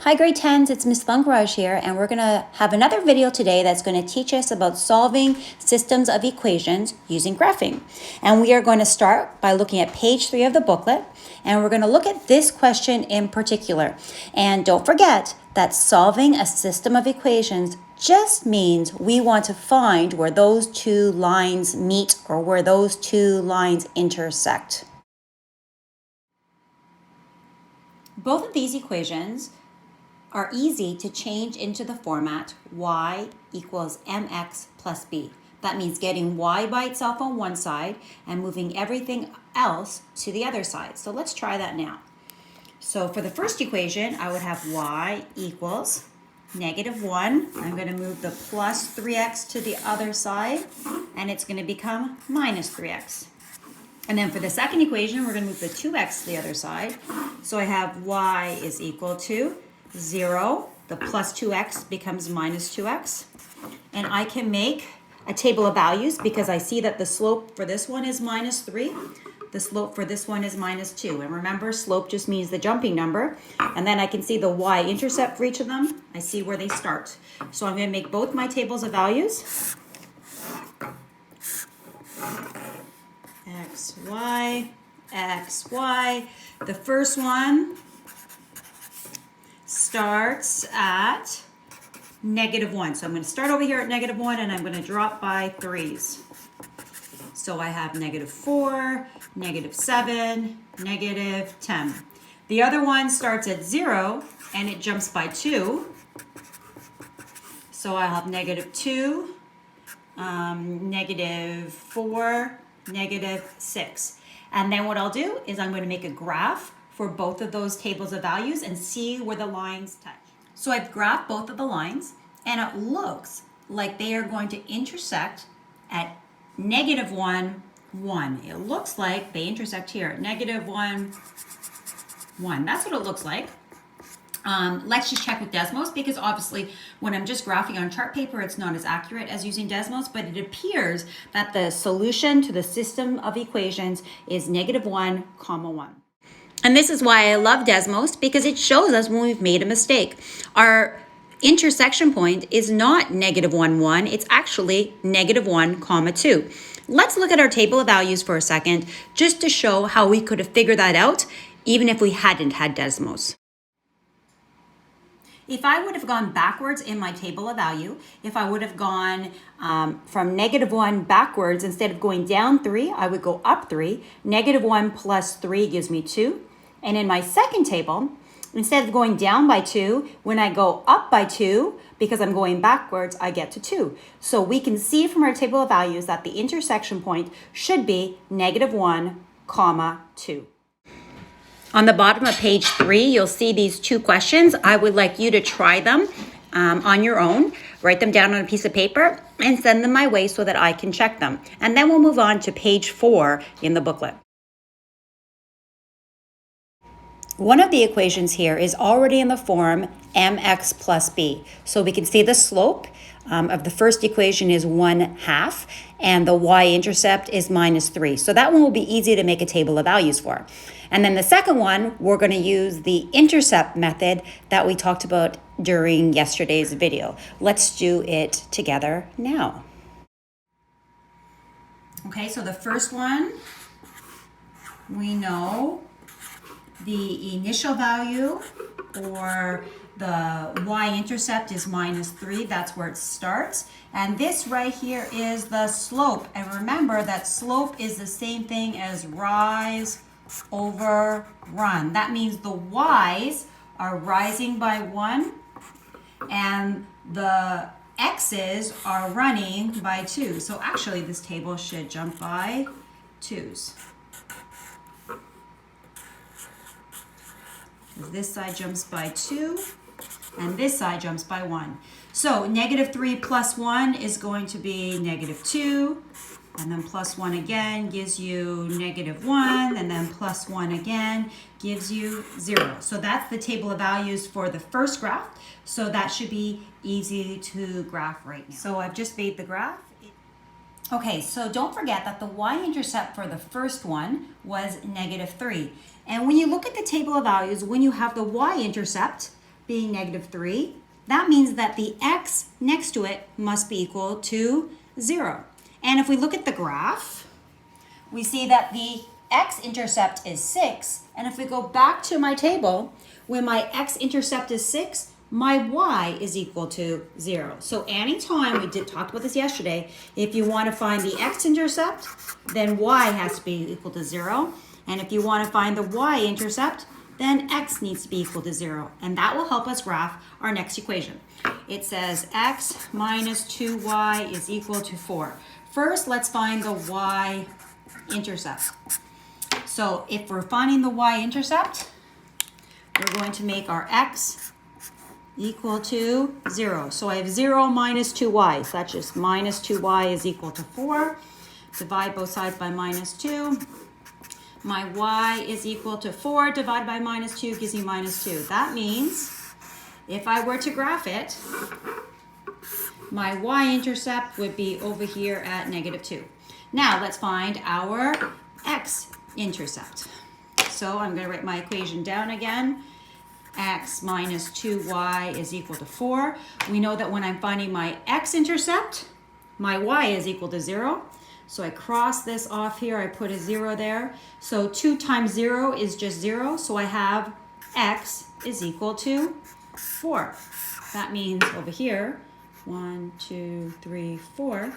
Hi grade 10s, it's Miss Thangaraj here, and we're going to have another video today that's going to teach us about solving systems of equations using graphing. And we are going to start by looking at page 3 of the booklet, and we're going to look at this question in particular. And don't forget that solving a system of equations just means we want to find where those two lines meet or where those two lines intersect. Both of these equations are easy to change into the format y equals mx plus b. That means getting y by itself on one side and moving everything else to the other side. So let's try that now. So for the first equation, I would have y equals -1. I'm going to move the plus 3x to the other side, and it's going to become minus 3x. And then for the second equation, we're going to move the 2x to the other side. So I have y is equal to 0, the plus 2x becomes minus 2x. And I can make a table of values because I see that the slope for this one is minus 3. The slope for this one is minus 2. And remember, slope just means the jumping number. And then I can see the y-intercept for each of them. I see where they start. So I'm going to make both my tables of values. X, y, x, y. The first one starts at -1. So I'm going to start over here at -1 and I'm going to drop by 3's. So I have -4, -7, -10. The other one starts at 0 and it jumps by 2. So I'll have -2, -4, -6. And then what I'll do is I'm going to make a graph for both of those tables of values and see where the lines touch. So I've graphed both of the lines and it looks like they are going to intersect at -1, 1. It looks like they intersect here at -1, 1. That's what it looks like. Let's just check with Desmos because obviously when I'm just graphing on chart paper, it's not as accurate as using Desmos, but it appears that the solution to the system of equations is -1, 1. And this is why I love Desmos, because it shows us when we've made a mistake. Our intersection point is not -1, 1. It's actually -1, 2. Let's look at our table of values for a second, just to show how we could have figured that out, even if we hadn't had Desmos. If I would have gone backwards in my table of value, if I would have gone from -1 backwards, instead of going down 3, I would go up 3. -1 plus 3 gives me 2. And in my second table, instead of going down by 2, when I go up by 2, because I'm going backwards, I get to 2. So we can see from our table of values that the intersection point should be -1, 2. On the bottom of page 3, you'll see these two questions. I would like you to try them on your own. Write them down on a piece of paper and send them my way so that I can check them. And then we'll move on to page 4 in the booklet. One of the equations here is already in the form mx plus b. So we can see the slope of the first equation is 1/2 and the y-intercept is -3. So that one will be easy to make a table of values for. And then the second one, we're going to use the intercept method that we talked about during yesterday's video. Let's do it together now. Okay, so the first one, we know the initial value, or the y-intercept, is -3. That's where it starts. And this right here is the slope. And remember that slope is the same thing as rise over run. That means the y's are rising by 1 and the x's are running by 2. So actually this table should jump by 2's. This side jumps by 2 and this side jumps by 1. So -3 plus 1 is going to be -2, and then plus 1 again gives you -1, and then plus 1 again gives you 0. So that's the table of values for the first graph. So that should be easy to graph right now. So I've just made the graph. Okay, so don't forget that the y-intercept for the first one was -3. And when you look at the table of values, when you have the y-intercept, being negative 3, that means that the x next to it must be equal to 0. And if we look at the graph, we see that the x-intercept is 6. And if we go back to my table, when my x-intercept is 6, my y is equal to 0. So anytime, we talked about this yesterday, if you want to find the x-intercept, then y has to be equal to 0. And if you want to find the y-intercept, then x needs to be equal to 0. And that will help us graph our next equation. It says x minus 2y is equal to 4. First, let's find the y-intercept. So if we're finding the y-intercept, we're going to make our x equal to 0. So I have 0 minus 2y. So that's just minus 2y is equal to 4. Divide both sides by minus 2. My y is equal to 4 divided by minus 2 gives me minus 2. That means if I were to graph it, my y-intercept would be over here at negative 2. Now let's find our x-intercept. So I'm going to write my equation down again. X minus 2y is equal to 4. We know that when I'm finding my x-intercept, my y is equal to 0. So I cross this off here, I put a 0 there. So 2 times 0 is just 0. So I have x is equal to 4. That means over here, 1, 2, 3, 4.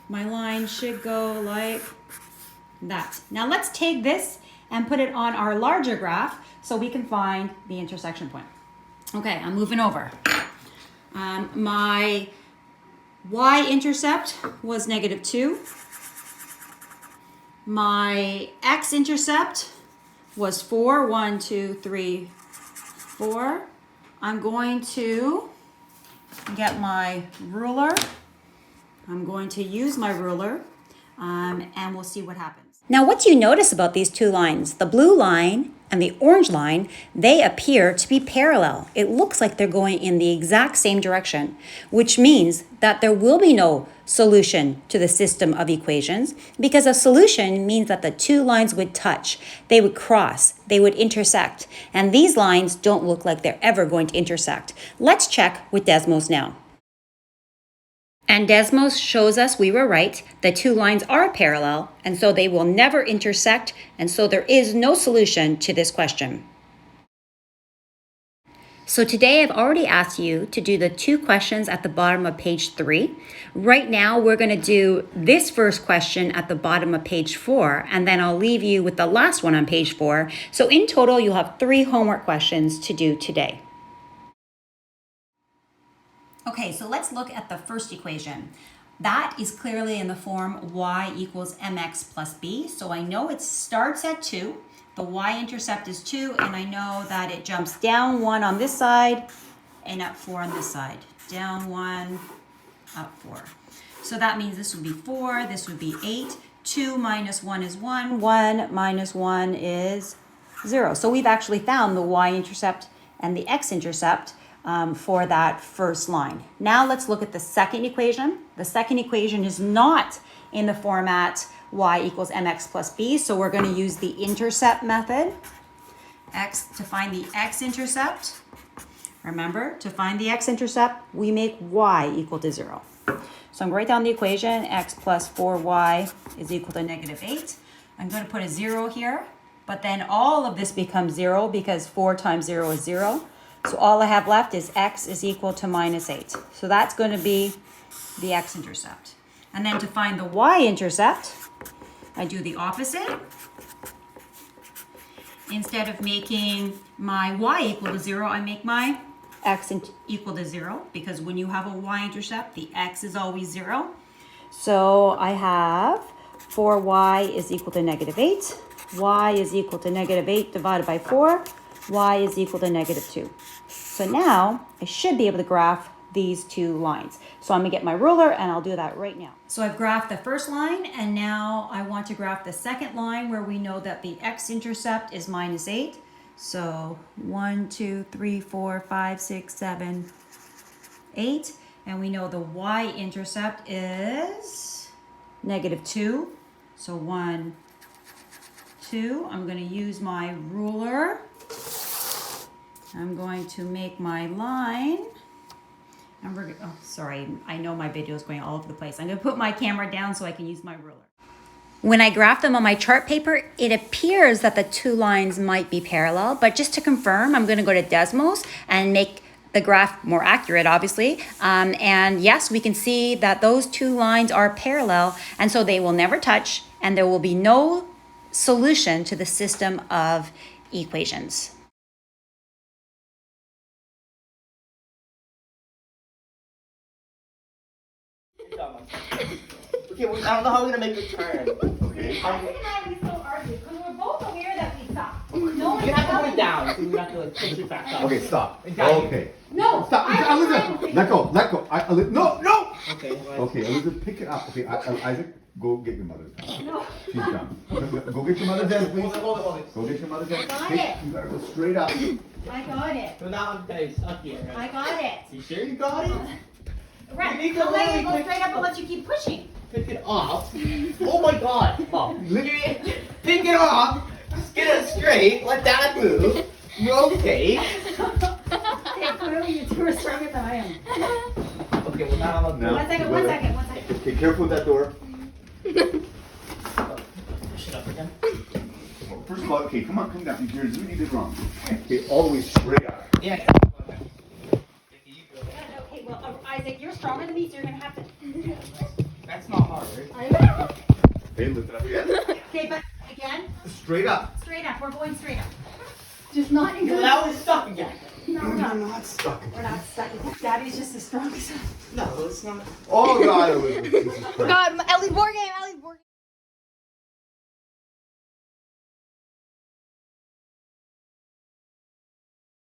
My line should go like that. Now let's take this and put it on our larger graph so we can find the intersection point. Okay, I'm moving over. My y-intercept was negative 2. My x-intercept was 4. 1, 2, 3, 4. I'm going to get my ruler. I'm going to use my ruler and we'll see what happens. Now, what do you notice about these two lines? The blue line and the orange line, they appear to be parallel. It looks like they're going in the exact same direction, which means that there will be no solution to the system of equations because a solution means that the two lines would touch, they would cross, they would intersect, and these lines don't look like they're ever going to intersect. Let's check with Desmos now. And Desmos shows us we were right. The two lines are parallel, and so they will never intersect, and so there is no solution to this question. So today I've already asked you to do the two questions at the bottom of page 3. Right now we're going to do this first question at the bottom of page 4, and then I'll leave you with the last one on page 4. So in total you'll have 3 homework questions to do today. Okay, so let's look at the first equation. That is clearly in the form y equals mx plus b. So I know it starts at 2. The y-intercept is 2, and I know that it jumps down 1 on this side and up 4 on this side. Down 1, up 4. So that means this would be 4, this would be 8. 2 minus 1 is 1. 1 minus 1 is 0. So we've actually found the y-intercept and the x-intercept for that first line. Now let's look at the second equation. The second equation is not in the format y equals mx plus b, so we're going to use the intercept method. To find the x-intercept. Remember, to find the x-intercept, we make y equal to 0. So I'm going to write down the equation, x plus 4y is equal to negative 8. I'm going to put a 0 here, but then all of this becomes 0 because 4 times 0 is 0. So all I have left is x is equal to minus 8. So that's going to be the x-intercept. And then to find the y-intercept, I do the opposite. Instead of making my y equal to 0, I make my x equal to 0. Because when you have a y-intercept, the x is always 0. So I have 4y is equal to negative 8. Y is equal to negative 8 divided by 4. Y is equal to negative 2. So now I should be able to graph these two lines. So I'm going to get my ruler and I'll do that right now. So I've graphed the first line and now I want to graph the second line where we know that the x-intercept is minus 8. So 1, 2, 3, 4, 5, 6, 7, 8. And we know the y-intercept is negative 2. So 1, 2. I'm going to use my ruler. I'm going to make my line. And we're, oh, sorry, I know my video is going all over the place. I'm gonna put my camera down so I can use my ruler. When I graph them on my chart paper, it appears that the two lines might be parallel, but just to confirm, I'm gonna go to Desmos and make the graph more accurate, obviously. And yes, we can see that those two lines are parallel, and so they will never touch, and there will be no solution to the system of equations. Okay, well, I don't know how we're gonna make the turn. Okay. Isaac and I, we still argue because we're both aware that we suck. No, You have to put it down, so you have to like push it back up. Okay, stop. Exactly. Okay. No, Stop. Elizabeth, let go. Let go. No, no. Okay. Well, Okay, Elizabeth, pick it up. Okay, Isaac, go get your mother's hand. No. She's done. Go get your mother's hand, please. hold it. Go get your mother's hand. Got Okay, it. you gotta go straight up. I got it. So now I'm guys up here. I Right? got it. You sure you got it? Right. You need to Don't let really it go pick- straight up unless you keep pushing. Pick it up. Oh my God! Mom, Lift- pick it up. Just get it straight. Let that move. Rotate. Okay, clearly you two are stronger than I am. Okay, well now I'm No. One second, one second, one second. Okay, careful with that door. push it up again. First of all, okay, come on, come down. You're really did wrong. Okay, all the way straight up. Yeah. Okay, well, Isaac, you're stronger than me, so you're gonna have to. That's not hard. Okay, lift it up again. Okay, but again, Straight up. straight up. We're going straight up. Just not in Well, good. now we're stuck again. No, we're not. I'm not stuck. We're not stuck. Daddy's just the strongest. No, it's not. Oh God, Elizabeth. Jesus Christ. God, Ellie, board game, Ellie,